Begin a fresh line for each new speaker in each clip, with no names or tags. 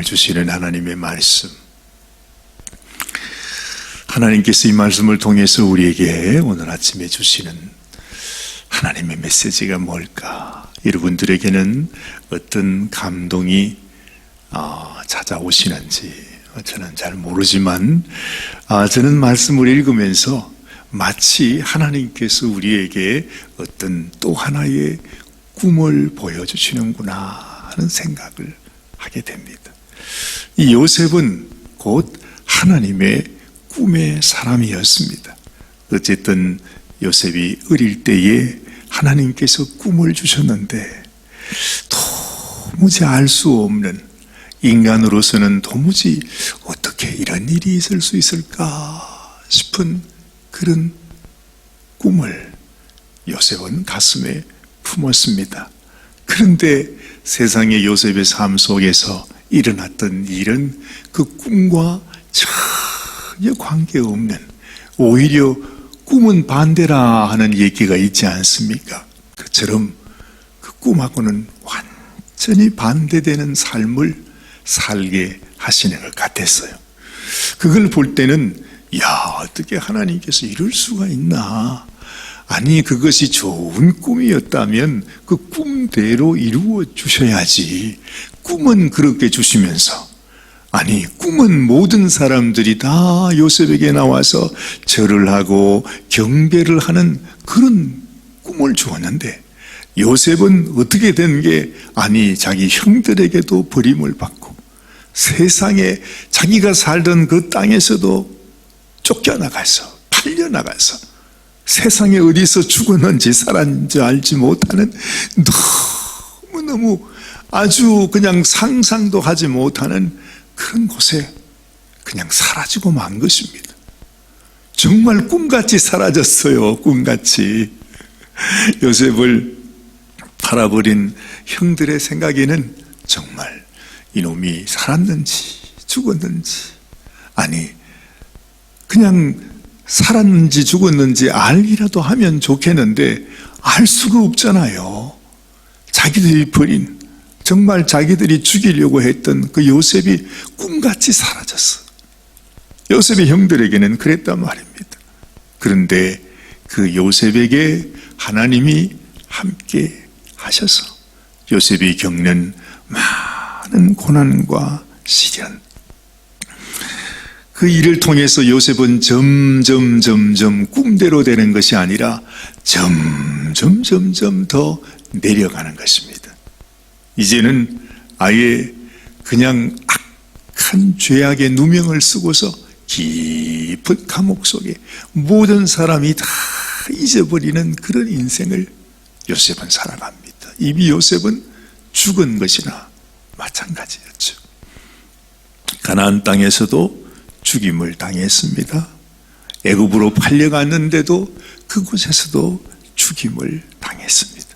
오늘 주시는 하나님의 말씀, 하나님께서 이 말씀을 통해서 우리에게 오늘 아침에 주시는 하나님의 메시지가 뭘까? 여러분들에게는 어떤 감동이 찾아오시는지 저는 잘 모르지만 저는 말씀을 읽으면서 마치 하나님께서 우리에게 어떤 또 하나의 꿈을 보여주시는구나 하는 생각을 하게 됩니다. 이 요셉은 곧 하나님의 꿈의 사람이었습니다. 어쨌든 요셉이 어릴 때에 하나님께서 꿈을 주셨는데 도무지 알 수 없는, 인간으로서는 도무지 어떻게 이런 일이 있을 수 있을까 싶은 그런 꿈을 요셉은 가슴에 품었습니다. 그런데 세상의 요셉의 삶 속에서 일어났던 일은 그 꿈과 전혀 관계없는, 오히려 꿈은 반대라 하는 얘기가 있지 않습니까? 그처럼 그 꿈하고는 완전히 반대되는 삶을 살게 하시는 것 같았어요. 그걸 볼 때는 어떻게 하나님께서 이럴 수가 있나? 아니, 그것이 좋은 꿈이었다면 그 꿈대로 이루어 주셔야지. 꿈은 그렇게 주시면서, 아니, 꿈은 모든 사람들이 다 요셉에게 나와서 절을 하고 경배를 하는 그런 꿈을 주었는데, 요셉은 어떻게 된 게, 아니, 자기 형들에게도 버림을 받고 세상에 자기가 살던 그 땅에서도 쫓겨나가서, 팔려나가서 세상에 어디서 죽었는지 살았는지 알지 못하는, 너무너무 아주 그냥 상상도 하지 못하는 그런 곳에 그냥 사라지고 만 것입니다. 정말 꿈같이 사라졌어요. 꿈같이. 요셉을 팔아버린 형들의 생각에는 정말 이놈이 살았는지 죽었는지, 아니 그냥 살았는지 죽었는지 알기라도 하면 좋겠는데 알 수가 없잖아요. 자기들이 버린, 정말 자기들이 죽이려고 했던 그 요셉이 꿈같이 사라졌어. 요셉의 형들에게는 그랬단 말입니다. 그런데 그 요셉에게 하나님이 함께 하셔서 요셉이 겪는 많은 고난과 시련, 그 일을 통해서 요셉은 점점 꿈대로 되는 것이 아니라 점점 더 내려가는 것입니다. 이제는 아예 그냥 악한 죄악의 누명을 쓰고서 깊은 감옥 속에 모든 사람이 다 잊어버리는 그런 인생을 요셉은 살아갑니다. 이미 요셉은 죽은 것이나 마찬가지였죠. 가나안 땅에서도 죽임을 당했습니다. 애굽으로 팔려갔는데도 그곳에서도 죽임을 당했습니다.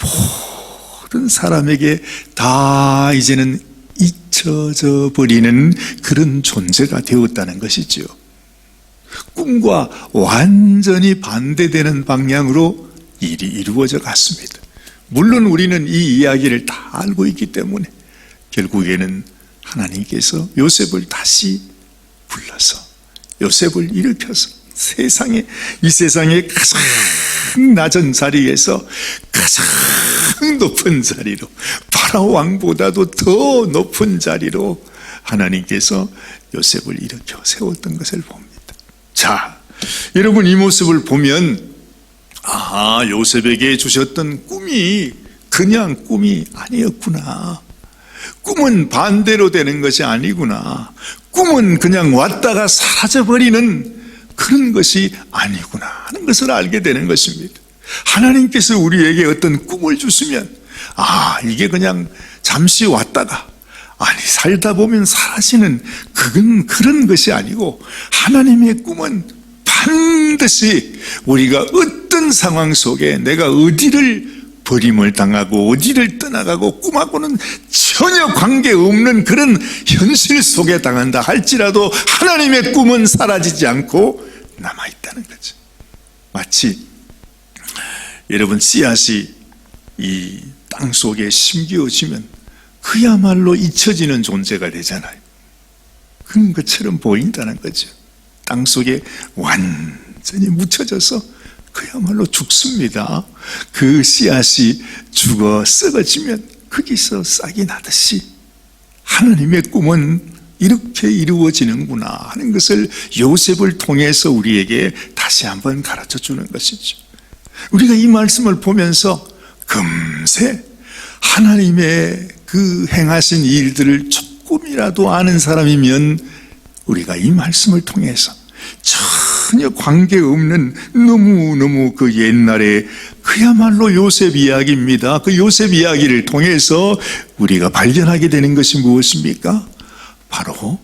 모든 사람에게 다 이제는 잊혀져 버리는 그런 존재가 되었다는 것이죠. 꿈과 완전히 반대되는 방향으로 일이 이루어져 갔습니다. 물론 우리는 이 이야기를 다 알고 있기 때문에 결국에는 하나님께서 요셉을 다시 불러서, 요셉을 일으켜서 이 세상의 가장 낮은 자리에서 가장 높은 자리로, 파라오 왕보다도 더 높은 자리로 하나님께서 요셉을 일으켜 세웠던 것을 봅니다. 자, 여러분, 이 모습을 보면 요셉에게 주셨던 꿈이 그냥 꿈이 아니었구나. 꿈은 반대로 되는 것이 아니구나. 꿈은 그냥 왔다가 사라져버리는 그런 것이 아니구나 하는 것을 알게 되는 것입니다. 하나님께서 우리에게 어떤 꿈을 주시면 이게 그냥 잠시 왔다가 살다 보면 사라지는 그런 것이 아니고, 하나님의 꿈은 반드시 우리가 어떤 상황 속에 내가 어디를 버림을 당하고 어디를 떠나가고 꿈하고는 전혀 관계없는 그런 현실 속에 당한다 할지라도 하나님의 꿈은 사라지지 않고 남아있다는 거죠. 마치 여러분, 씨앗이 이 땅 속에 심겨지면 그야말로 잊혀지는 존재가 되잖아요. 그런 것처럼 보인다는 거죠. 땅속에 완전히 묻혀져서 그야말로 죽습니다. 그 씨앗이 죽어 썩어지면 거기서 싹이 나듯이 하나님의 꿈은 이렇게 이루어지는구나 하는 것을 요셉을 통해서 우리에게 다시 한번 가르쳐 주는 것이죠. 우리가 이 말씀을 보면서 금세 하나님의 그 행하신 일들을 조금이라도 아는 사람이면 우리가 이 말씀을 통해서 전혀 관계없는 너무너무 그 옛날에 그야말로 요셉 이야기입니다. 그 요셉 이야기를 통해서 우리가 발견하게 되는 것이 무엇입니까? 바로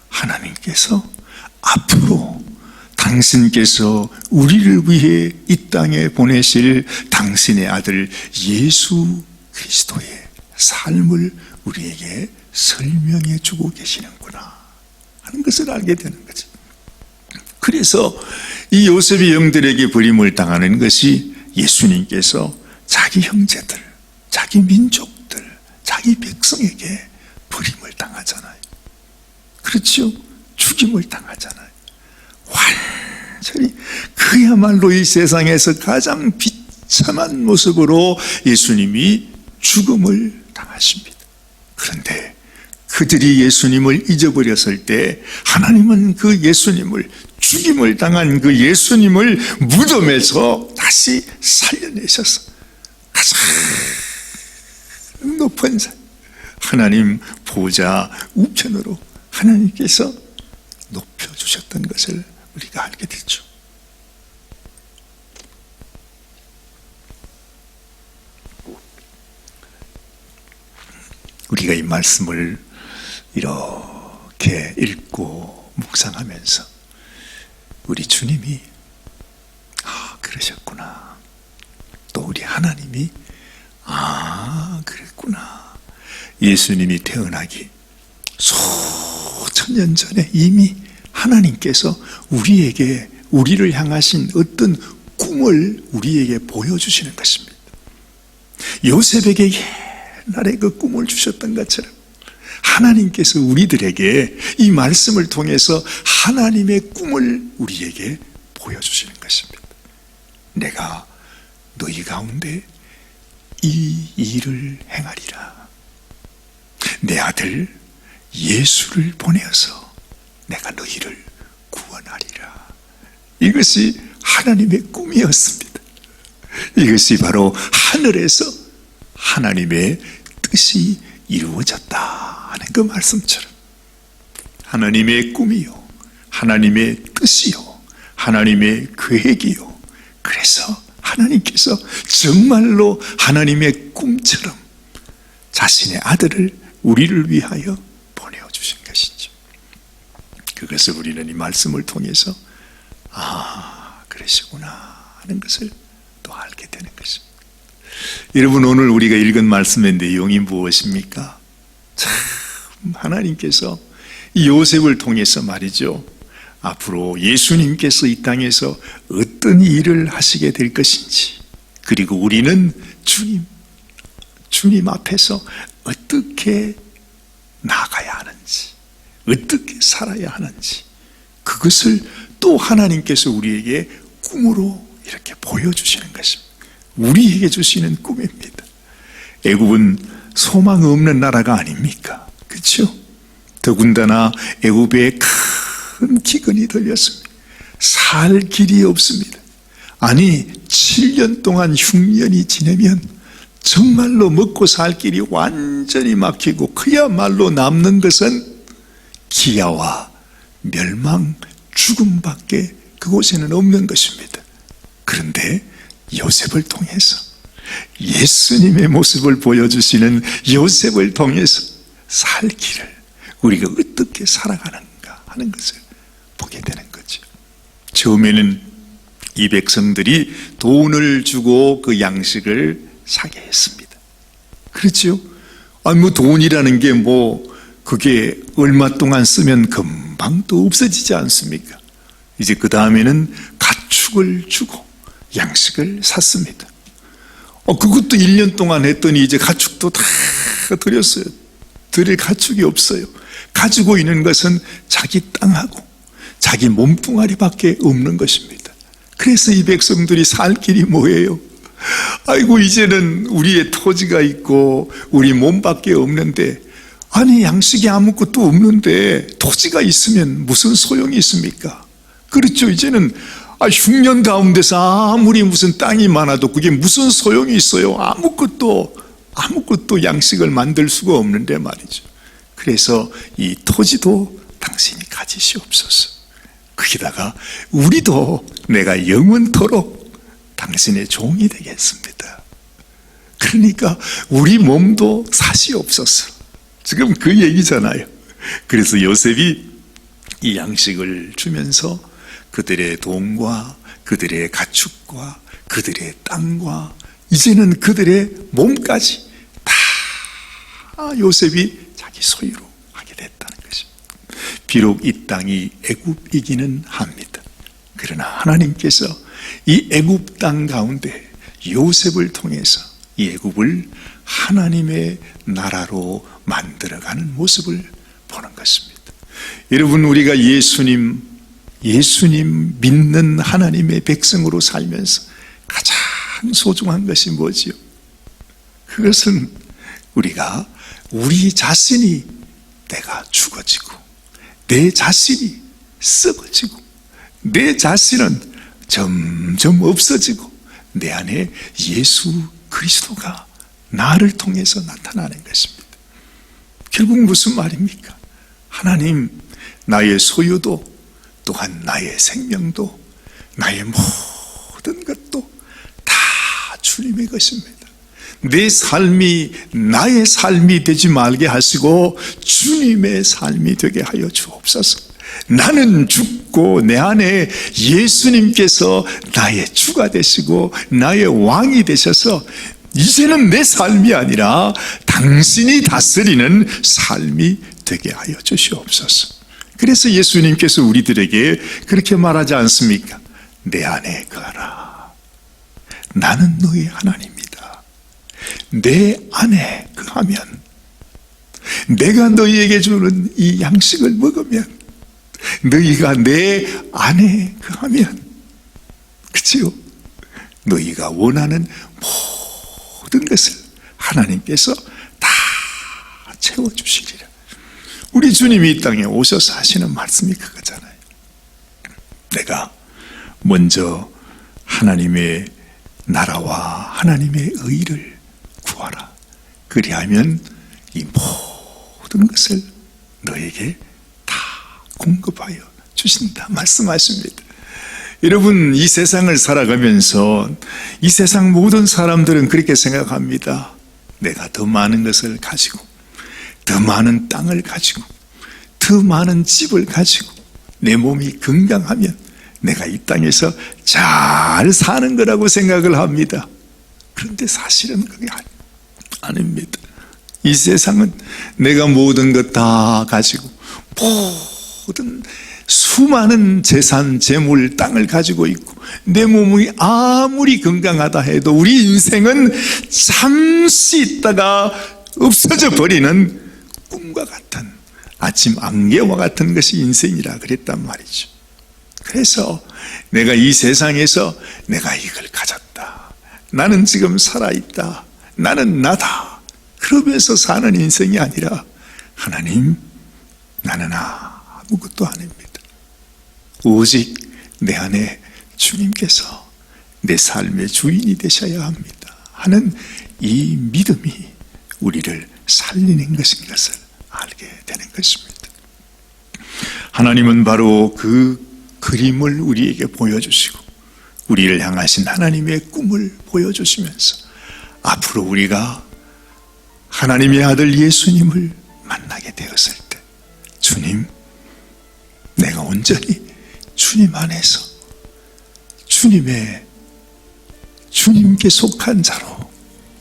하나님께서 앞으로 당신께서 우리를 위해 이 땅에 보내실 당신의 아들 예수 그리스도의 삶을 우리에게 설명해 주고 계시는구나 하는 것을 알게 되는 거죠. 그래서 이 요셉이 영들에게 버림을 당하는 것이 예수님께서 자기 형제들, 자기 민족들, 자기 백성에게 버림을 당하잖아요. 그렇죠? 죽임을 당하잖아요. 완전히 그야말로 이 세상에서 가장 비참한 모습으로 예수님이 죽음을 당하십니다. 그런데 그들이 예수님을 잊어버렸을 때 하나님은 그 예수님을, 죽임을 당한 그 예수님을 무덤에서 다시 살려내셔서 가장 높은 하나님 보좌 우편으로 하나님께서 높여주셨던 것을 우리가 알게 되죠. 우리가 이 말씀을 이렇게 읽고 묵상하면서 우리 주님이 그러셨구나, 또 우리 하나님이 그랬구나, 예수님이 태어나기 수천 년 전에 이미 하나님께서 우리를 향하신 어떤 꿈을 우리에게 보여주시는 것입니다. 요셉에게 옛날에 그 꿈을 주셨던 것처럼 하나님께서 우리들에게 이 말씀을 통해서 하나님의 꿈을 우리에게 보여주시는 것입니다. 내가 너희 가운데 이 일을 행하리라. 내 아들 예수를 보내어서 내가 너희를 구원하리라. 이것이 하나님의 꿈이었습니다. 이것이 바로 하늘에서 하나님의 뜻이 이루어졌다 하는 그 말씀처럼 하나님의 꿈이요, 하나님의 뜻이요, 하나님의 계획이요, 그래서 하나님께서 정말로 하나님의 꿈처럼 자신의 아들을 우리를 위하여 보내어 주신 것이죠. 그것을 우리는 이 말씀을 통해서 그러시구나 하는 것을 또 알게 되는 것입니다. 여러분, 오늘 우리가 읽은 말씀의 내용이 무엇입니까? 참 하나님께서 이 요셉을 통해서 말이죠, 앞으로 예수님께서 이 땅에서 어떤 일을 하시게 될 것인지, 그리고 우리는 주님 앞에서 어떻게 나가야 하는지, 어떻게 살아야 하는지, 그것을 또 하나님께서 우리에게 꿈으로 이렇게 보여주시는 것입니다. 우리에게 주시는 꿈입니다. 애굽은 소망 없는 나라가 아닙니까? 그렇죠? 더군다나 애굽에 큰 기근이 들렸습니다. 살 길이 없습니다. 아니 7년 동안 흉년이 지내면 정말로 먹고 살 길이 완전히 막히고 그야말로 남는 것은 기아와 멸망, 죽음밖에 그곳에는 없는 것입니다. 그런데 요셉을 통해서, 예수님의 모습을 보여주시는 요셉을 통해서 살 길을 우리가 어떻게 살아가는가 하는 것을 보게 되는 거죠. 처음에는 이 백성들이 돈을 주고 그 양식을 사게 했습니다. 그렇죠? 돈이라는 게 그게 얼마 동안 쓰면 금방 또 없어지지 않습니까? 이제 그 다음에는 가축을 주고 양식을 샀습니다. 그것도 1년 동안 했더니 이제 가축도 다 드렸어요. 드릴 가축이 없어요. 가지고 있는 것은 자기 땅하고 자기 몸뚱아리밖에 없는 것입니다. 그래서 이 백성들이 살 길이 뭐예요? 아이고, 이제는 우리의 토지가 있고 우리 몸밖에 없는데, 아니 양식이 아무것도 없는데 토지가 있으면 무슨 소용이 있습니까? 그렇죠. 이제는 흉년 가운데서 아무리 무슨 땅이 많아도 그게 무슨 소용이 있어요? 아무것도 양식을 만들 수가 없는데 말이죠. 그래서 이 토지도 당신이 가지시옵소서. 거기다가 우리도 내가 영원토록 당신의 종이 되겠습니다. 그러니까 우리 몸도 사시옵소서. 지금 그 얘기잖아요. 그래서 요셉이 이 양식을 주면서 그들의 돈과 그들의 가축과 그들의 땅과 이제는 그들의 몸까지 다 요셉이 자기 소유로 하게 됐다는 것입니다. 비록 이 땅이 애굽이기는 합니다. 그러나 하나님께서 이 애굽 땅 가운데 요셉을 통해서 이 애굽을 하나님의 나라로 만들어가는 모습을 보는 것입니다. 여러분, 우리가 예수님 믿는 하나님의 백성으로 살면서 가장 소중한 것이 뭐지요? 그것은 우리가 우리 자신이 내가 죽어지고 내 자신이 썩어지고 내 자신은 점점 없어지고 내 안에 예수 그리스도가 나를 통해서 나타나는 것입니다. 결국 무슨 말입니까? 하나님, 나의 소유도 또한 나의 생명도 나의 모든 것도 다 주님의 것입니다. 내 삶이 나의 삶이 되지 말게 하시고 주님의 삶이 되게 하여 주옵소서. 나는 죽고 내 안에 예수님께서 나의 주가 되시고 나의 왕이 되셔서 이제는 내 삶이 아니라 당신이 다스리는 삶이 되게 하여 주시옵소서. 그래서 예수님께서 우리들에게 그렇게 말하지 않습니까? 내 안에 거하라. 나는 너희 하나님이다. 내 안에 거하면, 내가 너희에게 주는 이 양식을 먹으면, 너희가 내 안에 거하면, 그치요? 너희가 원하는 모든 것을 하나님께서 다 채워주시리라. 우리 주님이 이 땅에 오셔서 하시는 말씀이 그거잖아요. 내가 먼저 하나님의 나라와 하나님의 의를 구하라. 그리하면 이 모든 것을 너에게 다 공급하여 주신다 말씀하십니다. 여러분, 이 세상을 살아가면서 이 세상 모든 사람들은 그렇게 생각합니다. 내가 더 많은 것을 가지고, 더 많은 땅을 가지고, 더 많은 집을 가지고 내 몸이 건강하면 내가 이 땅에서 잘 사는 거라고 생각을 합니다. 그런데 사실은 그게 아닙니다. 이 세상은 내가 모든 것 다 가지고 모든 수많은 재산, 재물, 땅을 가지고 있고 내 몸이 아무리 건강하다 해도 우리 인생은 잠시 있다가 없어져 버리는 꿈과 같은 아침 안개와 같은 것이 인생이라 그랬단 말이죠. 그래서 내가 이 세상에서 내가 이걸 가졌다, 나는 지금 살아있다, 나는 나다, 그러면서 사는 인생이 아니라 하나님, 나는 아무것도 아닙니다. 오직 내 안에 주님께서 내 삶의 주인이 되셔야 합니다 하는 이 믿음이 우리를 살리는 것인 것을 알게 되는 것입니다. 하나님은 바로 그 그림을 우리에게 보여주시고 우리를 향하신 하나님의 꿈을 보여주시면서 앞으로 우리가 하나님의 아들 예수님을 만나게 되었을 때, 주님, 내가 온전히 주님 안에서 주님께 속한 자로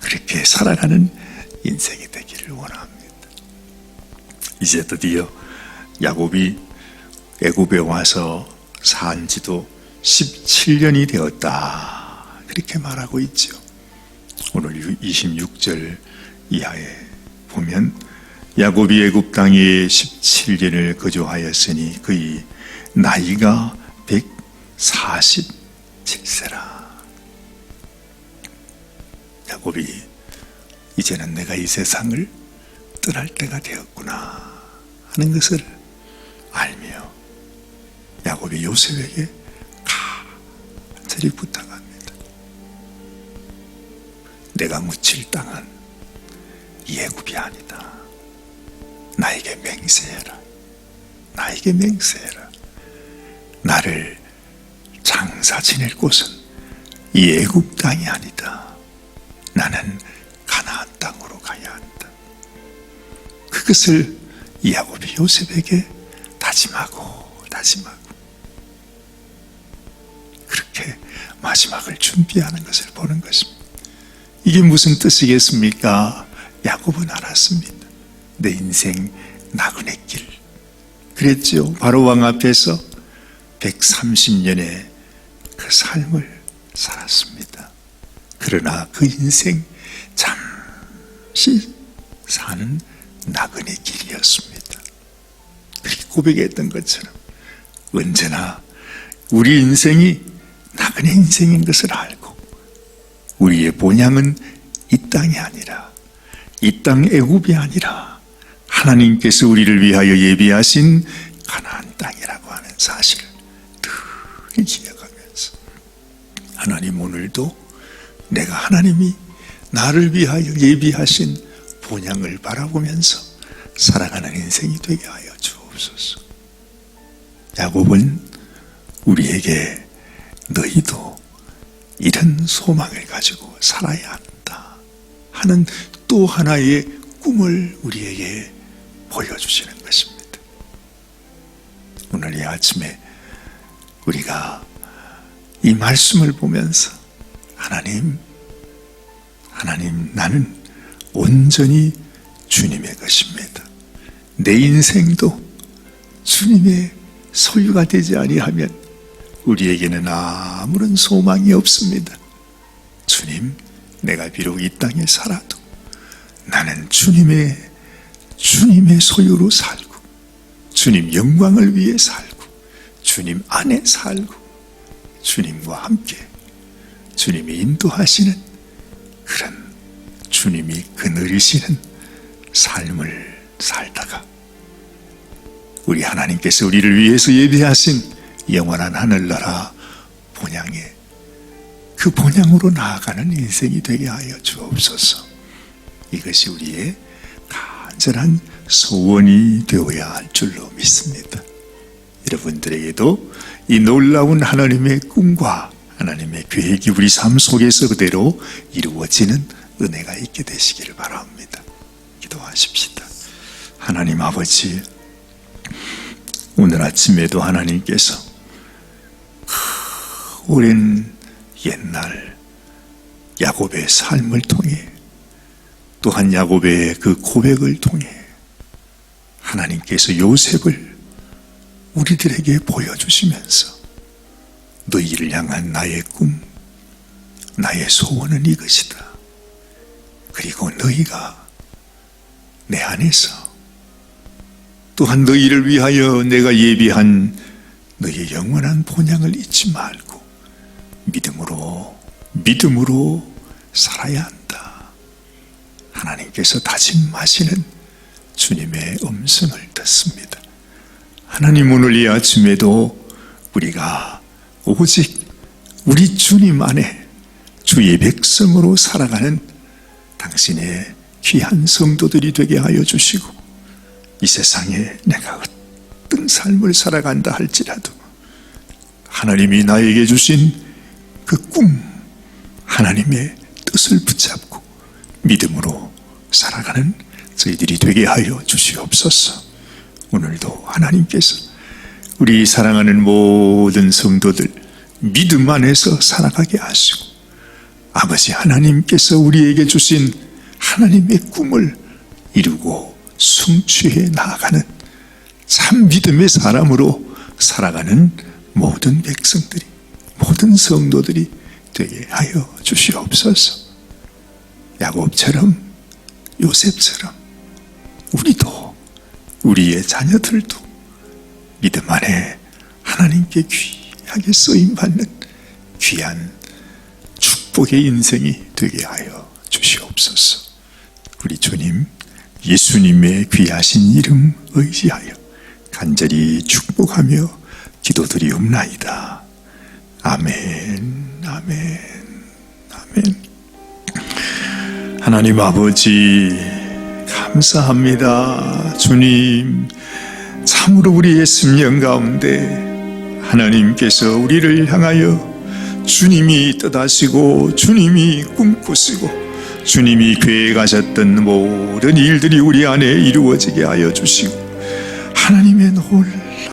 그렇게 살아가는 인생이 되기를 원합니다. 이제 드디어 야곱이 애굽에 와서 산 지도 17년이 되었다, 그렇게 말하고 있죠. 오늘 26절 이하에 보면 야곱이 애굽 땅에 17년을 거주하였으니 그의 나이가 147세라. 야곱이 이제는 내가 이 세상을 떠날 때가 되었구나 하는 것을 알며 야곱이 요셉에게 간절히 부탁합니다. 내가 묻힐 땅은 이 애굽이 아니다. 나에게 맹세해라. 나에게 맹세해라. 나를 장사 지낼 곳은 이 애굽 땅이 아니다. 나는 가나안 땅으로 가야 한다. 그것을 야곱이 요셉에게 다짐하고 그렇게 마지막을 준비하는 것을 보는 것입니다. 이게 무슨 뜻이겠습니까? 야곱은 알았습니다. 내 인생 나그네 길. 그랬죠. 바로 왕 앞에서 130년의 그 삶을 살았습니다. 그러나 그 인생 잠시 사는 나그네 길이었습니다. 그렇게 고백했던 것처럼 언제나 우리 인생이 나그네 인생인 것을 알고 우리의 본향은 이 땅이 아니라 이 땅 애굽이 아니라 하나님께서 우리를 위하여 예비하신 가나안 땅이라고 하는 사실을 늘 기억하면서 하나님 오늘도 내가 하나님이 나를 위하여 예비하신 본향을 바라보면서 살아가는 인생이 되게 하여 주옵소서. 야곱은 우리에게 너희도 이런 소망을 가지고 살아야 한다 하는 또 하나의 꿈을 우리에게 보여주시는 것입니다. 오늘 이 아침에 우리가 이 말씀을 보면서 하나님 나는 온전히 주님의 것입니다. 내 인생도 주님의 소유가 되지 아니하면 우리에게는 아무런 소망이 없습니다. 주님, 내가 비록 이 땅에 살아도 나는 주님의 소유로 살고 주님 영광을 위해 살고 주님 안에 살고 주님과 함께 주님이 인도하시는 그런 주님이 거느리시는 삶을 살다가 우리 하나님께서 우리를 위해서 예비하신 영원한 하늘나라 본향에 그 본향으로 나아가는 인생이 되게 하여 주옵소서. 이것이 우리의 간절한 소원이 되어야 할 줄로 믿습니다. 여러분들에게도 이 놀라운 하나님의 꿈과 하나님의 계획이 우리 삶 속에서 그대로 이루어지는 은혜가 있게 되시기를 바랍니다. 기도하십시다. 하나님 아버지, 오늘 아침에도 하나님께서 오랜 옛날 야곱의 삶을 통해 또한 야곱의 그 고백을 통해 하나님께서 요셉을 우리들에게 보여주시면서 너희를 향한 나의 꿈, 나의 소원은 이것이다. 그리고 너희가 내 안에서 또한 너희를 위하여 내가 예비한 너희의 영원한 본향을 잊지 말고 믿음으로 살아야 한다. 하나님께서 다짐하시는 주님의 음성을 듣습니다. 하나님, 오늘 이 아침에도 우리가 오직 우리 주님 안에 주의 백성으로 살아가는 당신의 귀한 성도들이 되게 하여 주시고 이 세상에 내가 어떤 삶을 살아간다 할지라도 하나님이 나에게 주신 그 꿈, 하나님의 뜻을 붙잡고 믿음으로 살아가는 저희들이 되게 하여 주시옵소서. 오늘도 하나님께서 우리 사랑하는 모든 성도들 믿음 안에서 살아가게 하시고 아버지 하나님께서 우리에게 주신 하나님의 꿈을 이루고 성취해 나아가는 참 믿음의 사람으로 살아가는 모든 백성들이, 모든 성도들이 되게 하여 주시옵소서. 야곱처럼, 요셉처럼 우리도 우리의 자녀들도 믿음 안에 하나님께 귀하게 쓰임받는 귀한 축복의 인생이 되게 하여 주시옵소서. 우리 주님 예수님의 귀하신 이름 의지하여 간절히 축복하며 기도드리옵나이다. 아멘, 아멘, 아멘. 하나님 아버지 감사합니다. 주님, 참으로 우리의 심령 가운데 하나님께서 우리를 향하여 주님이 뜻하시고 주님이 꿈꾸시고 주님이 계획하셨던 모든 일들이 우리 안에 이루어지게 하여 주시고 하나님의 놀라운